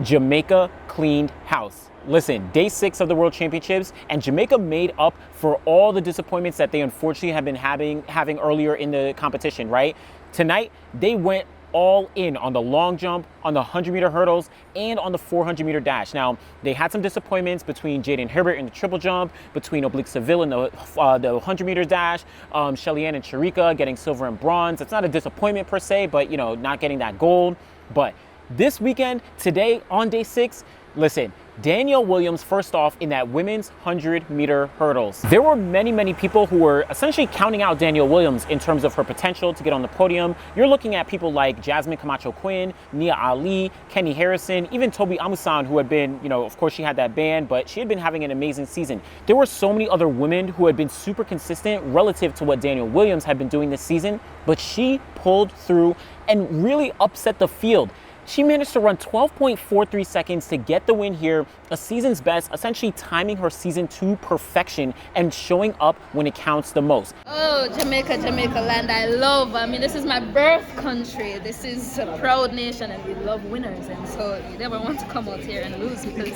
Jamaica cleaned house. Listen, day 6 of the World Championships, and Jamaica made up for all the disappointments that they unfortunately have been having earlier in the competition, right? Tonight, they went all in on the long jump, on the 100-meter hurdles, and on the 400-meter dash. Now, they had some disappointments between Jaden Herbert in the triple jump, between Oblique Seville in the 100-meter dash, Shelly-Ann and Sharika getting silver and bronze. It's not a disappointment per se, but, you know, not getting that gold. But this weekend, today, on day 6, listen, Danielle Williams first off in that women's 100-meter hurdles. There were many people who were essentially counting out Danielle Williams in terms of her potential to get on the podium. You're looking at people like Jasmine Camacho-Quinn, Nia Ali, Kenny Harrison, even Toby Amusan, who had been, you know, of course she had that ban, but she had been having an amazing season. There were so many other women who had been super consistent relative to what Danielle Williams had been doing this season, but she pulled through and really upset the field. She managed to run 12.43 seconds to get the win here, a season's best, essentially timing her season to perfection and showing up when it counts the most. Oh, Jamaica land, I mean, this is my birth country. This is a proud nation and we love winners. And so you never want to come out here and lose because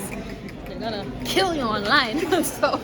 they're gonna kill you online. So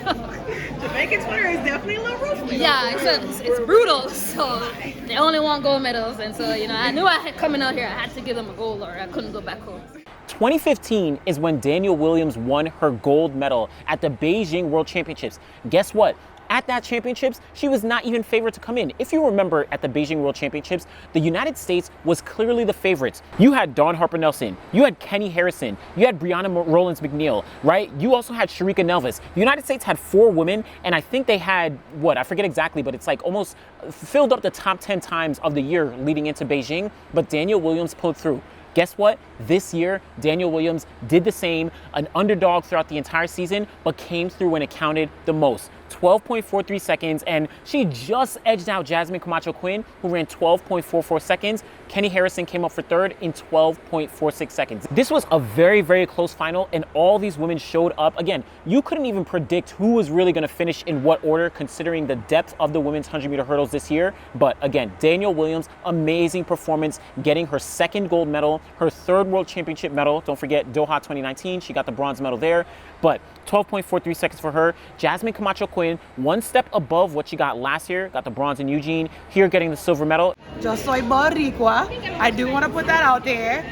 Jamaican Twitter is definitely a little rough. Yeah, it's brutal. So they only want gold medals, and so you know I knew I had coming out here I had to give them a gold or I couldn't go back home. 2015 is when Danielle Williams won her gold medal at the Beijing World Championships. Guess what? At that championships, she was not even favored to come in. If you remember at the Beijing World Championships, the United States was clearly the favorites. You had Dawn Harper-Nelson, you had Kenny Harrison, you had Brianna Rollins-McNeil, right? You also had Sharika Nelvis. The United States had 4 women, and I think they had, I forget exactly, but it's like almost filled up the top 10 times of the year leading into Beijing, but Danielle Williams pulled through. Guess what? This year, Danielle Williams did the same, an underdog throughout the entire season, but came through when it counted the most. 12.43 seconds, and she just edged out Jasmine Camacho-Quinn, who ran 12.44 seconds. Kenny Harrison came up for third in 12.46 seconds. This was a very close final, and all these women showed up. Again, you couldn't even predict who was really going to finish in what order, considering the depth of the women's 100-meter hurdles this year. But again, Danielle Williams, amazing performance, getting her 2nd gold medal, her 3rd World Championship medal. Don't forget Doha 2019, she got the bronze medal there. But 12.43 seconds for her. Jasmine Camacho-Quinn, 1 step above what she got last year, got the bronze in Eugene, here getting the silver medal. Yo soy boricua. I do want to put that out there.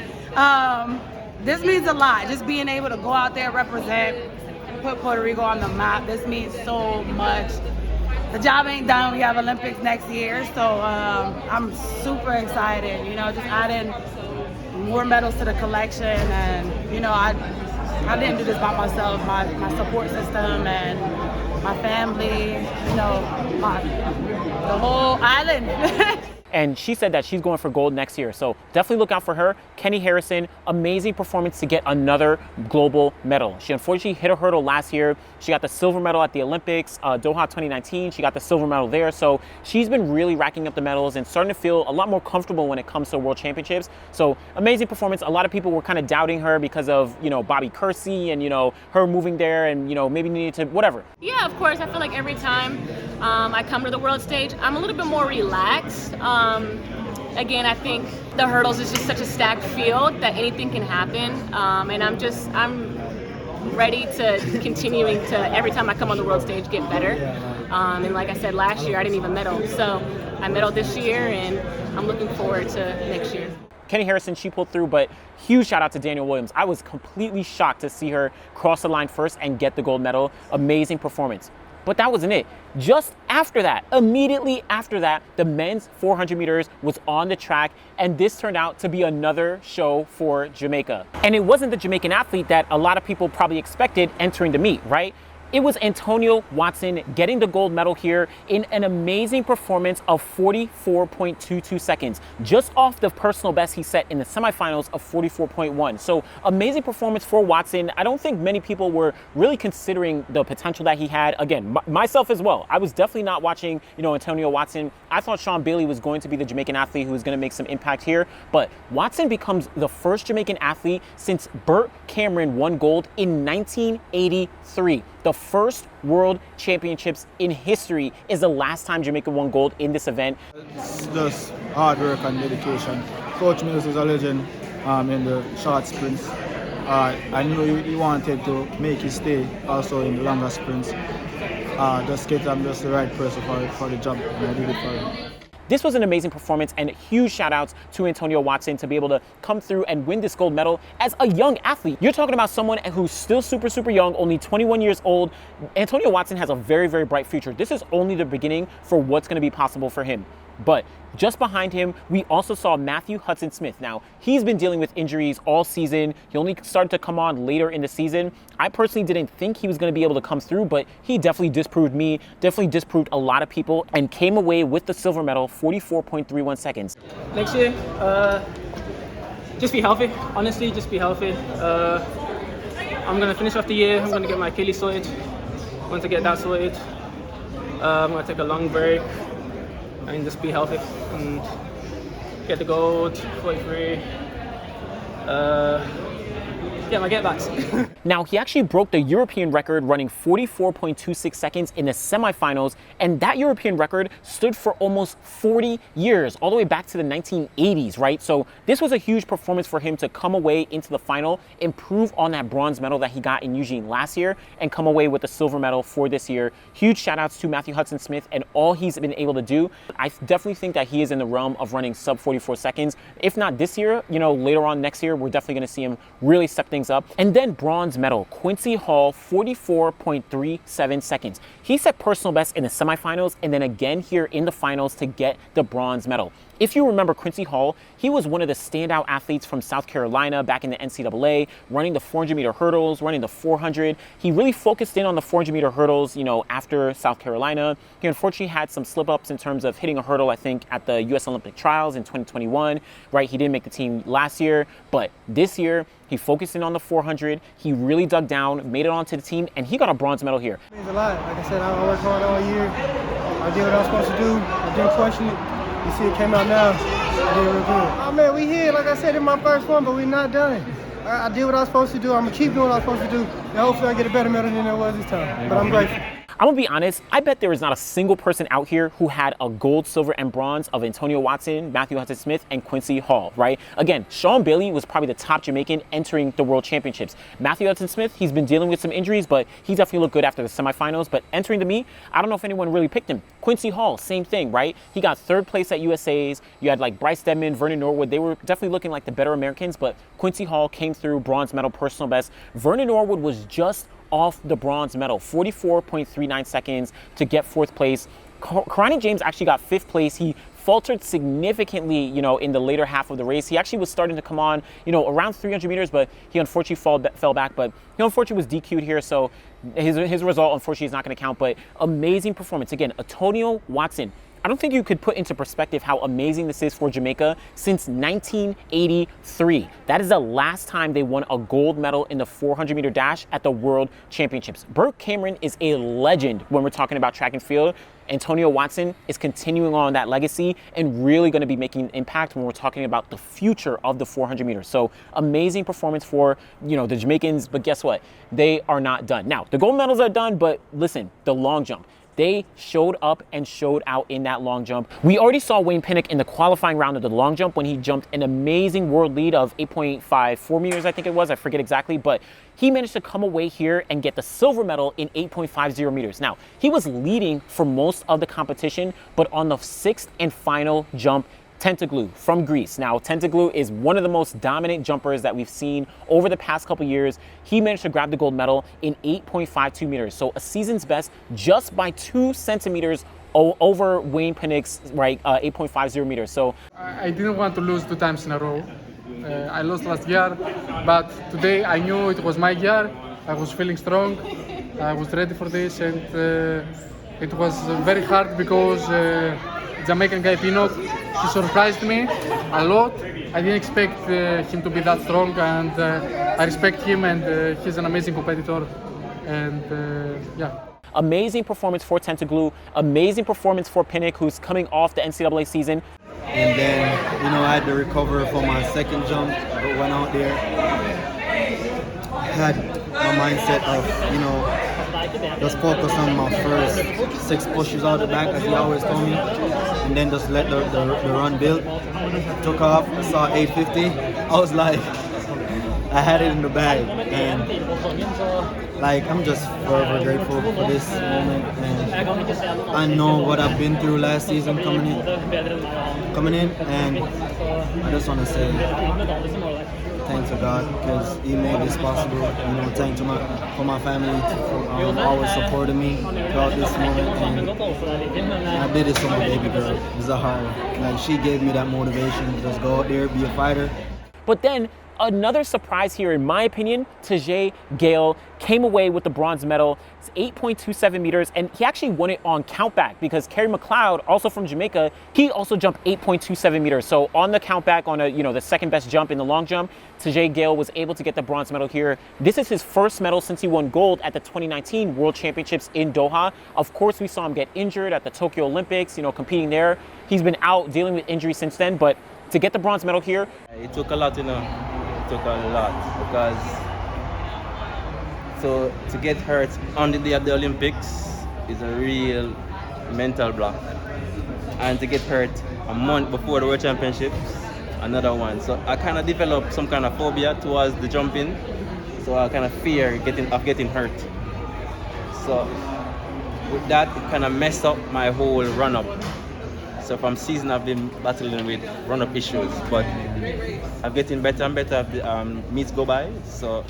This means a lot, just being able to go out there, represent, put Puerto Rico on the map. This means so much. The job ain't done. We have Olympics next year, so I'm super excited. You know, just adding more medals to the collection, and you know, I didn't do this by myself. My support system and my family, you know, the whole island. And she said that she's going for gold next year. So definitely look out for her. Kenny Harrison, amazing performance to get another global medal. She unfortunately hit a hurdle last year. She got the silver medal at the Olympics, Doha 2019. She got the silver medal there. So she's been really racking up the medals and starting to feel a lot more comfortable when it comes to World Championships. So amazing performance. A lot of people were kind of doubting her because of, you know, Bobby Kersey and, you know, her moving there and, you know, maybe needed to, whatever. Yeah, of course. I feel like every time I come to the world stage, I'm a little bit more relaxed. Again, I think the hurdles is just such a stacked field that anything can happen. And I'm ready to continuing to, every time I come on the world stage, get better. And like I said, last year I didn't even medal. So I medaled this year and I'm looking forward to next year. Kenny Harrison, she pulled through, but huge shout out to Danielle Williams. I was completely shocked to see her cross the line first and get the gold medal. Amazing performance. But that wasn't it. Just after that, immediately after that, the men's 400 meters was on the track, and this turned out to be another show for Jamaica. And it wasn't the Jamaican athlete that a lot of people probably expected entering the meet, right? It was Antonio Watson getting the gold medal here in an amazing performance of 44.22 seconds, just off the personal best he set in the semifinals of 44.1. So amazing performance for Watson. I don't think many people were really considering the potential that he had. Again, myself as well. I was definitely not watching, you know, Antonio Watson. I thought Sean Bailey was going to be the Jamaican athlete who was going to make some impact here, but Watson becomes the first Jamaican athlete since Burt Cameron won gold in 1983. The first World Championships in history is the last time Jamaica won gold in this event. It's just hard work and dedication. Coach Mills is a legend in the short sprints. I knew he wanted to make his stay also in the longer sprints. Just get him just the right person for the job, and I did it for him. This was an amazing performance, and huge shout outs to Antonio Watson to be able to come through and win this gold medal as a young athlete. You're talking about someone who's still super, super young, only 21 years old. Antonio Watson has a very, very bright future. This is only the beginning for what's going to be possible for him. But just behind him, we also saw Matthew Hudson-Smith. Now, he's been dealing with injuries all season. He only started to come on later in the season. I personally didn't think he was going to be able to come through, but he definitely disproved me, definitely disproved a lot of people, and came away with the silver medal, 44.31 seconds. Next year, just be healthy. Honestly, just be healthy. I'm going to finish off the year. I'm going to get my Achilles sorted. Once I get that sorted, I'm going to take a long break and just be healthy and get the gold, 43. Get my get-backs. Now, he actually broke the European record running 44.26 seconds in the semifinals, and that European record stood for almost 40 years, all the way back to the 1980s, right? So this was a huge performance for him to come away into the final, improve on that bronze medal that he got in Eugene last year, and come away with the silver medal for this year. Huge shout outs to Matthew Hudson-Smith and all he's been able to do. I definitely think that he is in the realm of running sub 44 seconds. If not this year, later on next year, we're definitely going to see him really step things up. And then bronze medal, Quincy Hall, 44.37 seconds. He set personal best in the semifinals and then again here in the finals to get the bronze medal. If you remember Quincy Hall, he was one of the standout athletes from South Carolina back in the NCAA, running the 400-meter hurdles, running the 400. He really focused in on the 400-meter hurdles, after South Carolina. He unfortunately had some slip-ups in terms of hitting a hurdle, I think, at the U.S. Olympic trials in 2021, right? He didn't make the team last year, but this year, he focused in on the 400. He really dug down, made it onto the team, and he got a bronze medal here. It means a lot. Like I said, I worked hard all year. I did what I was supposed to do. I didn't question it. You see it came out now. I did real good. Oh man, we here, like I said, in my first one, but we're not done. I did what I was supposed to do. I'm gonna keep doing what I was supposed to do. And hopefully I get a better medal than there was this time. But I'm grateful. I'm gonna be honest, I bet there is not a single person out here who had a gold, silver, and bronze of Antonio Watson, Matthew Hudson-Smith, and Quincy Hall, right? Again, Sean Bailey was probably the top Jamaican entering the World Championships. Matthew Hudson-Smith, he's been dealing with some injuries, but he definitely looked good after the semifinals. But entering the meet, I don't know if anyone really picked him. Quincy Hall, same thing, right? He got third place at USA's. You had like Bryce Dedman, Vernon Norwood. They were definitely looking like the better Americans, but Quincy Hall came through, bronze medal, personal best. Vernon Norwood was just off the bronze medal, 44.39 seconds to get fourth place. Karani James actually got fifth place. He faltered significantly, in the later half of the race. He actually was starting to come on, around 300 meters, but he unfortunately fell back. But he unfortunately was DQ'd here, so his result unfortunately is not going to count. But amazing performance. Again, Antonio Watson. I don't think you could put into perspective how amazing this is for Jamaica since 1983. That is the last time they won a gold medal in the 400-meter dash at the World Championships. Burke Cameron is a legend when we're talking about track and field. Antonio Watson is continuing on that legacy and really going to be making an impact when we're talking about the future of the 400 meters. So amazing performance for, the Jamaicans, but guess what? They are not done. Now, the gold medals are done, but listen, the long jump. They showed up and showed out in that long jump. We already saw Wayne Pinnock in the qualifying round of the long jump when he jumped an amazing world lead of 8.54 meters, I think it was. I forget exactly, but he managed to come away here and get the silver medal in 8.50 meters. Now, he was leading for most of the competition, but on the sixth and final jump, Tenteglou from Greece. Now, Tenteglou is one of the most dominant jumpers that we've seen over the past couple years. He managed to grab the gold medal in 8.52 meters. So a season's best just by 2 centimeters over Wayne Pinnock's, 8.50 meters. So I didn't want to lose 2 times in a row. I lost last year, but today I knew it was my year. I was feeling strong. I was ready for this, and it was very hard because Jamaican guy Pinnock, he surprised me a lot. I didn't expect him to be that strong, and I respect him, and he's an amazing competitor. And amazing performance for Tenteglou, amazing performance for Pinnock, who's coming off the NCAA season. And then, I had to recover for my second jump, but went out there, had my mindset of, just focus on my first 6 pushes out the back, as he always told me, and then just let the run build. Took off, saw 850. I was like, I had it in the bag, and like I'm just forever grateful for this moment. And I know what I've been through last season coming in, and I just want to say thanks to God because He made this possible. You know, thanks for my family for always supporting me throughout this moment. And I did this for my baby girl, Zahara. Like she gave me that motivation to just go out there, be a fighter. But then another surprise here, in my opinion, Tajay Gale came away with the bronze medal. It's 8.27 meters, and he actually won it on countback because Kerry McLeod, also from Jamaica, he also jumped 8.27 meters. So on the countback, on the second best jump in the long jump, Tajay Gale was able to get the bronze medal here. This is his first medal since he won gold at the 2019 World Championships in Doha. Of course, we saw him get injured at the Tokyo Olympics, competing there. He's been out dealing with injuries since then, but to get the bronze medal here, it took a lot, It took a lot because to get hurt on the day of the Olympics is a real mental block, and to get hurt a month before the World Championships, another one. So I kind of developed some kind of phobia towards the jumping, so I kind of fear getting hurt. So with that, it kind of messed up my whole run-up. So from season I've been battling with run-up issues, but I'm getting better and better as the meets go by. So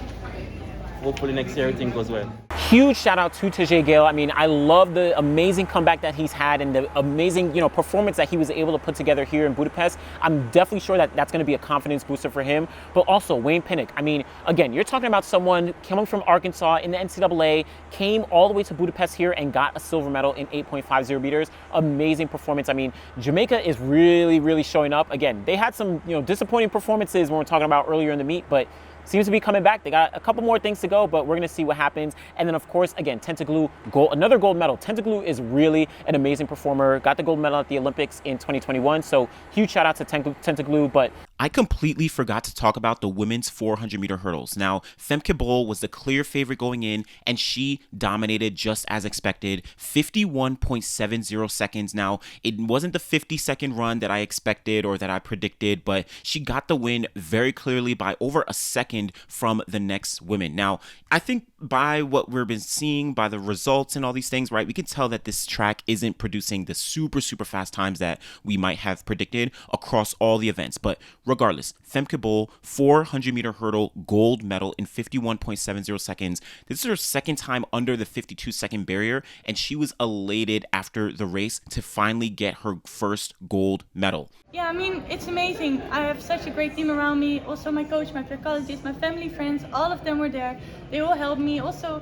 hopefully next year everything goes well. Huge shout out to Tajay Gale. I mean, I love the amazing comeback that he's had and the amazing, performance that he was able to put together here in Budapest. I'm definitely sure that that's going to be a confidence booster for him. But also Wayne Pinnock. I mean, again, you're talking about someone coming from Arkansas in the NCAA, came all the way to Budapest here and got a silver medal in 8.50 meters. Amazing performance. I mean, Jamaica is really, really showing up. Again, they had some, disappointing performances when we're talking about earlier in the meet, but seems to be coming back. They got a couple more things to go, but we're going to see what happens. And then, of course, again, Tentaglu, another gold medal. Tentaglu is really an amazing performer. Got the gold medal at the Olympics in 2021. So huge shout out to Tentaglu. But I completely forgot to talk about the women's 400-meter hurdles. Now, Femke Bol was the clear favorite going in, and she dominated just as expected. 51.70 seconds. Now, it wasn't the 50-second run that I expected or that I predicted, but she got the win very clearly by over a second from the next women. Now, I think by what we've been seeing, by the results and all these things, right, we can tell that this track isn't producing the super, super fast times that we might have predicted across all the events. But regardless, Femke Bol, 400-meter hurdle gold medal in 51.70 seconds. This is her second time under the 52-second barrier, and she was elated after the race to finally get her first gold medal. Yeah, I mean, it's amazing. I have such a great team around me. Also my coach, my psychologist, my family, friends, all of them were there. They all helped me. Also,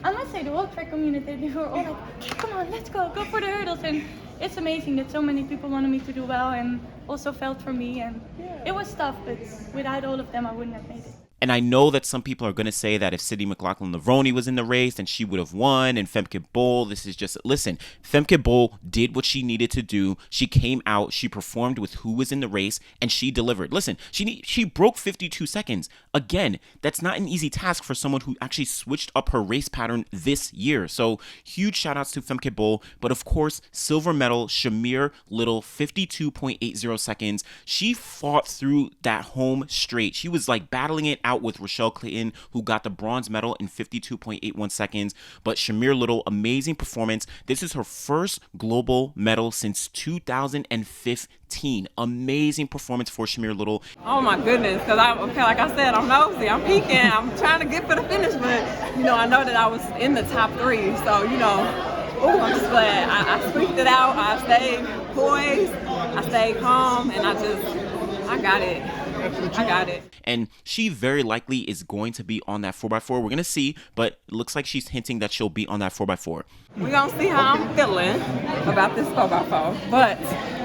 I must say, the whole track community, they were all like, okay, come on, let's go for the hurdles. And it's amazing that so many people wanted me to do well and also felt for me. And it was tough, but without all of them, I wouldn't have made it. And I know that some people are going to say that if Sydney McLaughlin-Levrone was in the race, then she would have won. And Femke Bol, this is just, listen, Femke Bol did what she needed to do. She came out, she performed with who was in the race, and she delivered. Listen, she broke 52 seconds. Again, that's not an easy task for someone who actually switched up her race pattern this year. So huge shout outs to Femke Bol. But of course, silver medal, Shamir Little, 52.80 seconds. She fought through that home straight. She was like battling it out with Rochelle Clayton, who got the bronze medal in 52.81 seconds. But Shamir Little, amazing performance. This is her first global medal since 2015. Amazing performance for Shamir Little. Oh my goodness, because like I said, I'm nosy, I'm peeking, I'm trying to get for the finish, but I know that I was in the top 3, so I'm just glad. I squeaked it out, I stayed poised, I stayed calm, and I got it. I got it. And she very likely is going to be on that 4x4. We're going to see, but it looks like she's hinting that she'll be on that 4x4. We're going to see how I'm feeling about this 4x4. But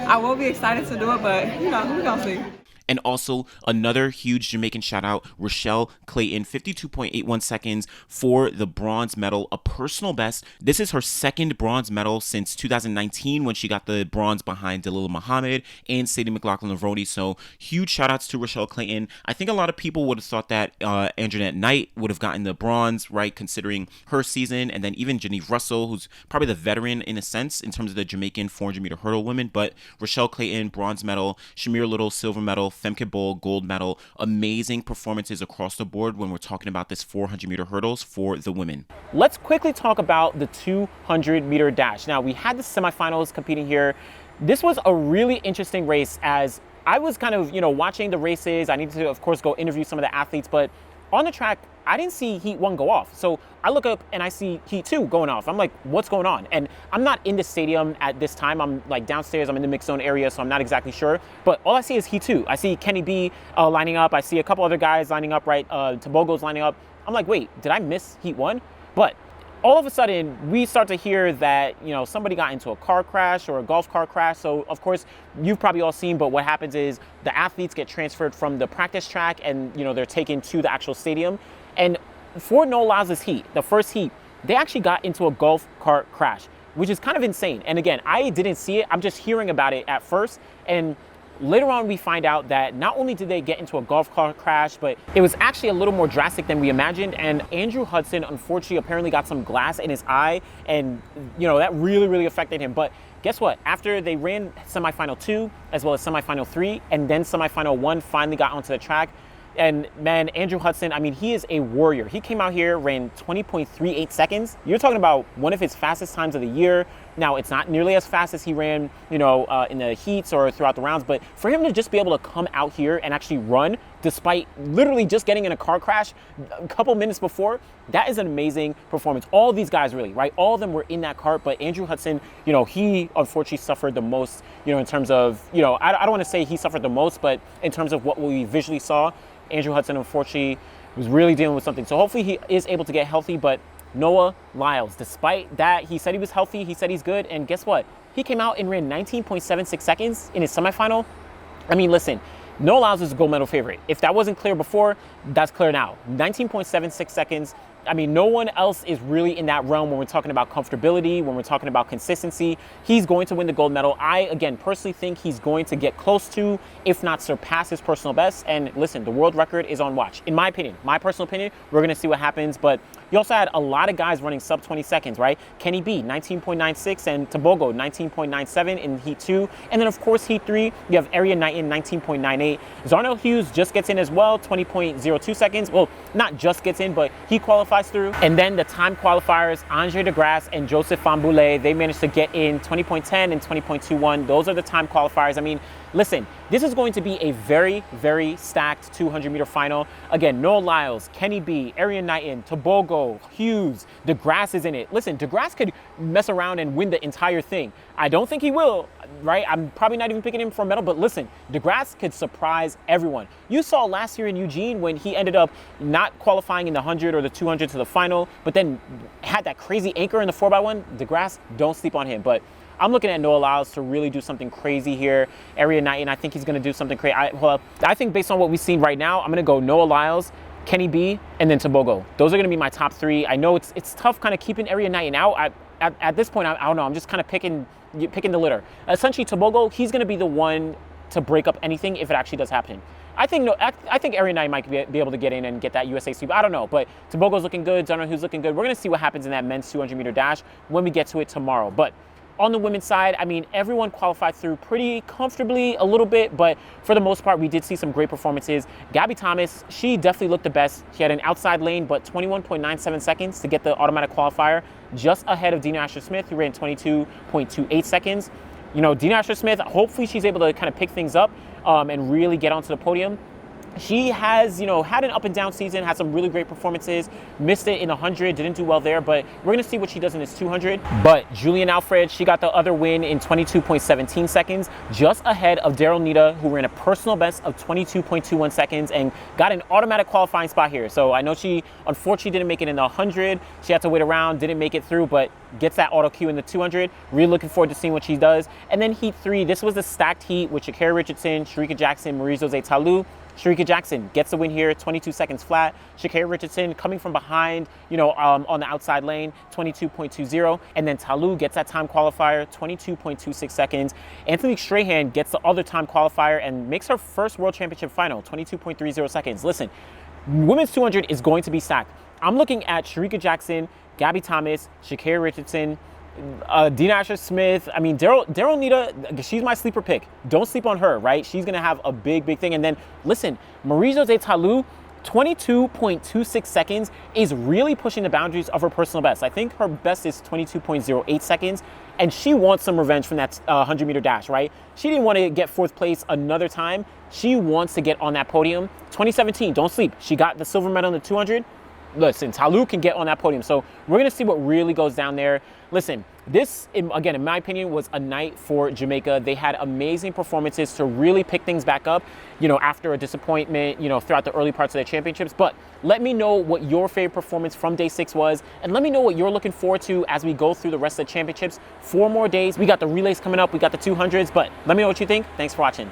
I will be excited to do it, but, we're going to see. And also another huge Jamaican shout out, Rochelle Clayton, 52.81 seconds for the bronze medal, a personal best. This is her second bronze medal since 2019 when she got the bronze behind Dalilah Muhammad and Sadie McLaughlin-Levrone. So huge shout outs to Rochelle Clayton. I think a lot of people would have thought that Anjanette Knight would have gotten the bronze, right, considering her season. And then even Geneve Russell, who's probably the veteran in a sense in terms of the Jamaican 400-meter hurdle women. But Rochelle Clayton, bronze medal, Shamir Little, silver medal, Femke Bol gold medal. Amazing performances across the board when we're talking about this 400-meter hurdles for the women. Let's quickly talk about the 200-meter dash. Now, we had the semifinals competing here. This was a really interesting race as I was kind of, watching the races. I needed to, of course, go interview some of the athletes, but on the track, I didn't see heat 1 go off. So I look up and I see heat 2 going off. I'm like, what's going on? And I'm not in the stadium at this time. I'm like downstairs. I'm in the mixed zone area, so I'm not exactly sure. But all I see is heat 2. I see Kenny B lining up. I see a couple other guys lining up, right? Tobogo's lining up. I'm like, wait, did I miss heat 1? But all of a sudden, we start to hear that, somebody got into a car crash or a golf cart crash. So, of course, you've probably all seen, but what happens is the athletes get transferred from the practice track and, they're taken to the actual stadium. And for Noah Lyles' heat, the first heat, they actually got into a golf cart crash, which is kind of insane. And again, I didn't see it. I'm just hearing about it at first. And later on, we find out that not only did they get into a golf cart crash, but it was actually a little more drastic than we imagined. And Andrew Hudson, unfortunately, apparently got some glass in his eye. And, that really, really affected him. But guess what? After they ran semifinal 2, as well as semifinal 3, and then semifinal 1 finally got onto the track. And man, Andrew Hudson, he is a warrior. He came out here, ran 20.38 seconds. You're talking about one of his fastest times of the year. Now, it's not nearly as fast as he ran, in the heats or throughout the rounds, but for him to just be able to come out here and actually run, despite literally just getting in a car crash a couple minutes before, that is an amazing performance. All these guys really, right? All of them were in that cart, but Andrew Hudson, he unfortunately suffered the most, in terms of, I don't want to say he suffered the most, but in terms of what we visually saw, Andrew Hudson, unfortunately, was really dealing with something. So hopefully he is able to get healthy, but Noah Lyles, despite that, he said he was healthy, he said he's good, and guess what? He came out and ran 19.76 seconds in his semifinal. Listen, Noah Lyles is a gold medal favorite. If that wasn't clear before, that's clear now. 19.76 seconds. No one else is really in that realm when we're talking about comfortability, when we're talking about consistency. He's going to win the gold medal. I, again, personally think he's going to get close to, if not surpass, his personal best. And listen, the world record is on watch. In my opinion, my personal opinion, we're going to see what happens. But you also had a lot of guys running sub 20 seconds, right? Kenny B, 19.96, and Tobogo, 19.97 in heat 2. And then, of course, heat 3, you have Area Knighton, 19.98. Zarnell Hughes just gets in as well, 20.02 seconds. Well, not just gets in, but he qualifies through. And then the time qualifiers, Andre DeGrasse and Joseph Famboulé, they managed to get in 20.10 and 20.21. Those are the time qualifiers. Listen, this is going to be a very, very stacked 200-meter final. Again, Noah Lyles, Kenny B, Arian Knighton, Tobogo, Hughes, DeGrasse is in it. Listen, DeGrasse could mess around and win the entire thing. I don't think he will, right? I'm probably not even picking him for a medal, but listen, DeGrasse could surprise everyone. You saw last year in Eugene when he ended up not qualifying in the 100 or the 200 to the final, but then had that crazy anchor in the 4x1. DeGrasse, don't sleep on him. But I'm looking at Noah Lyles to really do something crazy here. Area Knighton, I think he's going to do something crazy. I think based on what we've seen right now, I'm going to go Noah Lyles, Kenny B, and then Tobogo. Those are going to be my top 3. I know it's tough kind of keeping Area Knighton out. At this point, I don't know. I'm just kind of picking the litter. Essentially, Tobogo, he's going to be the one to break up anything if it actually does happen. I think Area Knighton might be able to get in and get that USA sweep. I don't know, but Tobogo's looking good. Zonner who's looking good. We're going to see what happens in that men's 200-meter dash when we get to it tomorrow. But on the women's side, everyone qualified through pretty comfortably a little bit, but for the most part, we did see some great performances. Gabby Thomas, she definitely looked the best. She had an outside lane, but 21.97 seconds to get the automatic qualifier, just ahead of Dina Asher-Smith, who ran 22.28 seconds. Dina Asher-Smith, hopefully she's able to kind of pick things up and really get onto the podium. She has, had an up and down season, had some really great performances, missed it in 100, didn't do well there, but we're going to see what she does in this 200. But Julian Alfred, she got the other win in 22.17 seconds, just ahead of Daryl Nita, who ran a personal best of 22.21 seconds and got an automatic qualifying spot here. So I know she unfortunately didn't make it in the 100. She had to wait around, didn't make it through, but gets that auto cue in the 200. Really looking forward to seeing what she does. And then heat 3, this was the stacked heat with Sha'Carri Richardson, Sharika Jackson, Marie-José Talu. Sharika Jackson gets the win here, 22 seconds flat. Sha'Carri Richardson coming from behind, on the outside lane, 22.20. And then Talu gets that time qualifier, 22.26 seconds. Anthony Strahan gets the other time qualifier and makes her first World Championship final, 22.30 seconds. Listen, women's 200 is going to be stacked. I'm looking at Sharika Jackson, Gabby Thomas, Sha'Carri Richardson, Dina Asher-Smith. I mean, Daryl Nita, she's my sleeper pick. Don't sleep on her, right? She's going to have a big thing. And then, listen, Marie-Josée Talu, 22.26 seconds is really pushing the boundaries of her personal best. I think her best is 22.08 seconds, and she wants some revenge from that 100-meter dash, right? She didn't want to get 4th place another time. She wants to get on that podium. 2017, don't sleep. She got the silver medal in the 200. Listen, Talu can get on that podium. So we're going to see what really goes down there. Listen, this, again, in my opinion, was a night for Jamaica. They had amazing performances to really pick things back up, you know, after a disappointment, you know, throughout the early parts of the championships. But let me know what your favorite performance from day 6 was, and let me know what you're looking forward to as we go through the rest of the championships. 4 more days. We got the relays coming up. We got the 200s, but let me know what you think. Thanks for watching.